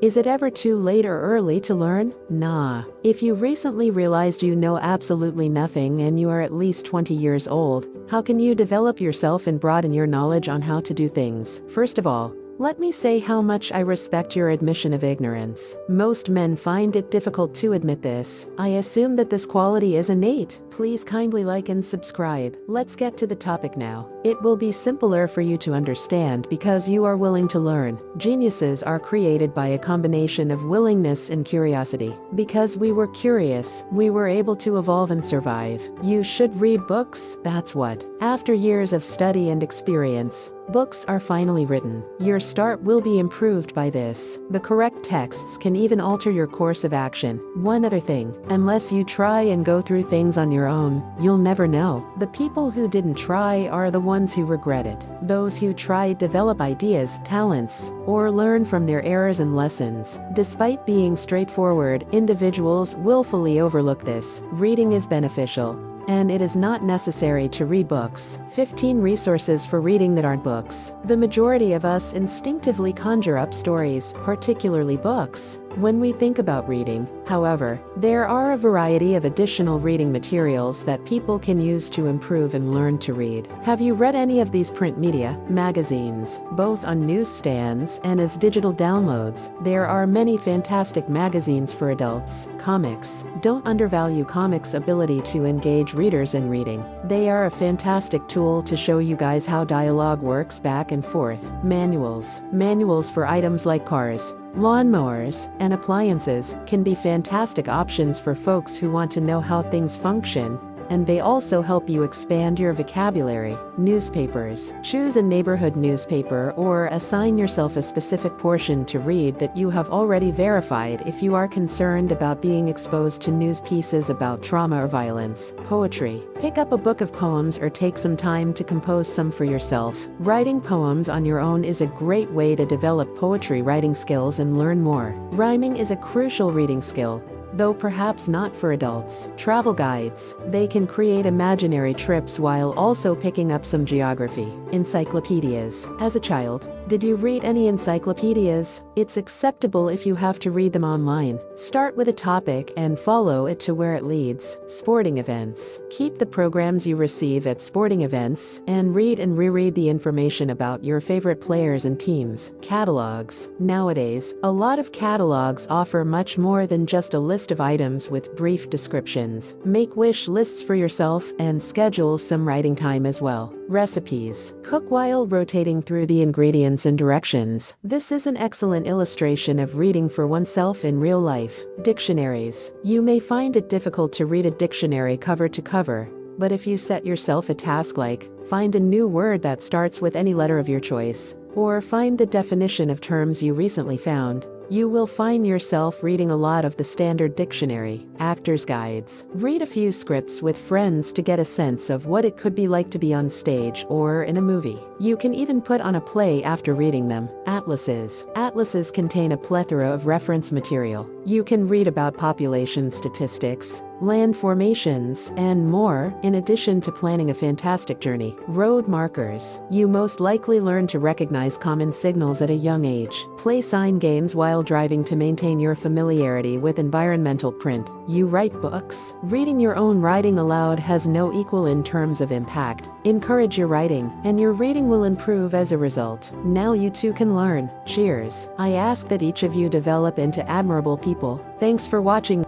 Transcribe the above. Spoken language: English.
Is it ever too late or early to learn? Nah. If you recently realized you know absolutely nothing and you are at least 20 years old, how can you develop yourself and broaden your knowledge on how to do things? First of all, let me say how much I respect your admission of ignorance. Most men find it difficult to admit this. I assume that this quality is innate. Please kindly like and subscribe. Let's get to the topic now. It will be simpler for you to understand because you are willing to learn. Geniuses are created by a combination of willingness and curiosity. Because we were curious, we were able to evolve and survive. You should read books, that's what. After years of study and experience, books are finally written. Your start will be improved by this. The correct texts can even alter your course of action. One other thing, unless you try and go through things on your own, you'll never know. The people who didn't try are the ones who regret it. Those who try develop ideas, talents, or learn from their errors and lessons. Despite being straightforward, individuals willfully overlook this. Reading is beneficial, and it is not necessary to read books. 15 resources for reading that aren't books. The majority of us instinctively conjure up stories, particularly books, when we think about reading. However, there are a variety of additional reading materials that people can use to improve and learn to read. Have you read any of these print media, magazines, both on newsstands and as digital downloads? There are many fantastic magazines for adults. Comics. Don't undervalue comics' ability to engage readers in reading. They are a fantastic tool to show you guys how dialogue works back and forth. Manuals. Manuals for items like cars, lawnmowers, and appliances can be fantastic options for folks who want to know how things function, and they also help you expand your vocabulary. Newspapers. Choose a neighborhood newspaper or assign yourself a specific portion to read that you have already verified if you are concerned about being exposed to news pieces about trauma or violence. Poetry. Pick up a book of poems or take some time to compose some for yourself. Writing poems on your own is a great way to develop poetry writing skills and learn more. Rhyming is a crucial reading skill, though perhaps not for adults. Travel guides. They can create imaginary trips while also picking up some geography. Encyclopedias. As a child, did you read any encyclopedias? It's acceptable if you have to read them online. Start with a topic and follow it to where it leads. Sporting events. Keep the programs you receive at sporting events and read and reread the information about your favorite players and teams. Catalogs. Nowadays, a lot of catalogs offer much more than just a list of items with brief descriptions. Make wish lists for yourself and schedule some writing time as well. Recipes. Cook while rotating through the ingredients and directions. This is an excellent illustration of reading for oneself in real life. Dictionaries. You may find it difficult to read a dictionary cover to cover, but if you set yourself a task like, find a new word that starts with any letter of your choice, or find the definition of terms you recently found, you will find yourself reading a lot of the standard dictionary. Actors' guides. Read a few scripts with friends to get a sense of what it could be like to be on stage or in a movie. You can even put on a play after reading them. Atlases. Atlases contain a plethora of reference material. You can read about population statistics, land formations, and more, in addition to planning a fantastic journey. Road markers. You most likely learn to recognize common signals at a young age. Play sign games while driving to maintain your familiarity with environmental print. You write books. Reading your own writing aloud has no equal in terms of impact. Encourage your writing, and your reading will improve as a result. Now you too can learn. Cheers. I ask that each of you develop into admirable people. Thanks for watching.